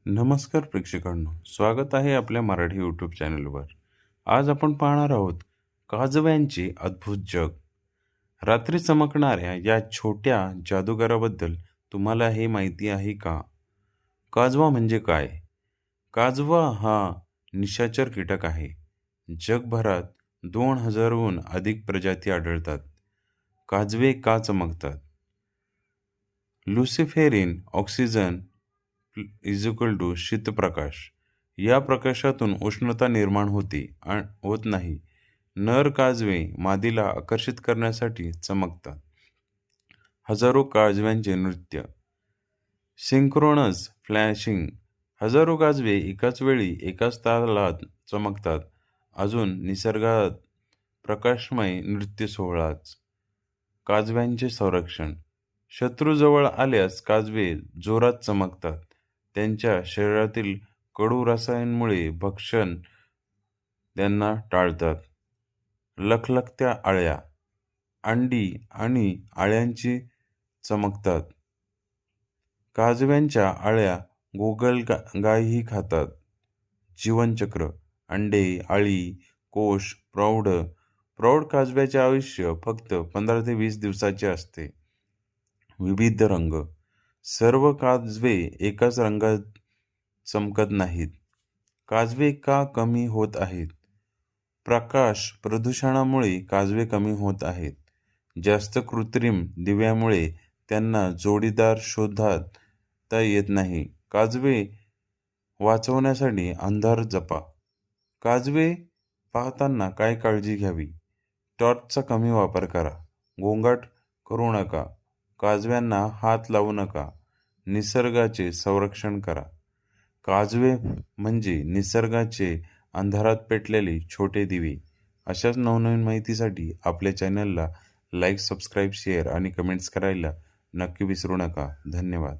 नमस्कार प्रेक्षकांनो, स्वागत आहे आपल्या मराठी यूट्यूब चॅनलवर. आज आपण पाहणार आहोत काजव्यांचे अद्भुत जग. रात्री चमकणाऱ्या या छोट्या जादूगाराबद्दल तुम्हाला हे माहिती आहे का? काजवा म्हणजे काय? काजवा हा निशाचर कीटक आहे. जगभरात 2000हून अधिक प्रजाती आढळतात. काजवे का चमकतात? Luciferin oxygen शीतप्रकाश. या प्रकाशातून उष्णता निर्माण होत नाही. नर काजवे मादीला आकर्षित करण्यासाठी चमकतात. हजारो काजव्यांचे नृत्य. Synchronous flashing. हजारो काजवे एकाच वेळी एकाच तालात चमकतात. अजून निसर्गात प्रकाशमय नृत्य सोहळाच. काजव्यांचे संरक्षण. शत्रू जवळ आल्यास काजवे जोरात चमकतात. त्यांच्या शरीरातील कडू रसायनामुळे भक्षण त्यांना टाळतात. लखलखत्या अळ्या. अंडी आणि अळ्यांची चमकतात. काजव्यांच्या अळ्या गोगलगायही खातात. जीवनचक्र. अंडे, अळी, कोश, प्रौढ काजव्याचे आयुष्य फक्त 15 ते 20 दिवसाचे असते. विविध रंग. सर्व काजवे एकाच रंगात चमकत नाहीत. काजवे का कमी होत आहेत? प्रकाश प्रदूषणामुळे काजवे कमी होत आहेत. जास्त कृत्रिम दिव्यामुळे त्यांना जोडीदार शोधता येत नाही. काजवे वाचवण्यासाठी अंधार जपा. काजवे पाहताना काय काळजी घ्यावी? टॉर्चचा कमी वापर करा. गोंगाट करू नका. काजव्यांना हात लावू नका. निसर्गाचे संरक्षण करा. काजवे म्हणजे निसर्गाचे अंधारात पेटलेले छोटे दिवे. अशाच नवनवीन माहितीसाठी आपल्या चॅनलला लाईक, सबस्क्राईब, शेअर आणि कमेंट्स करायला नक्की विसरू नका. धन्यवाद.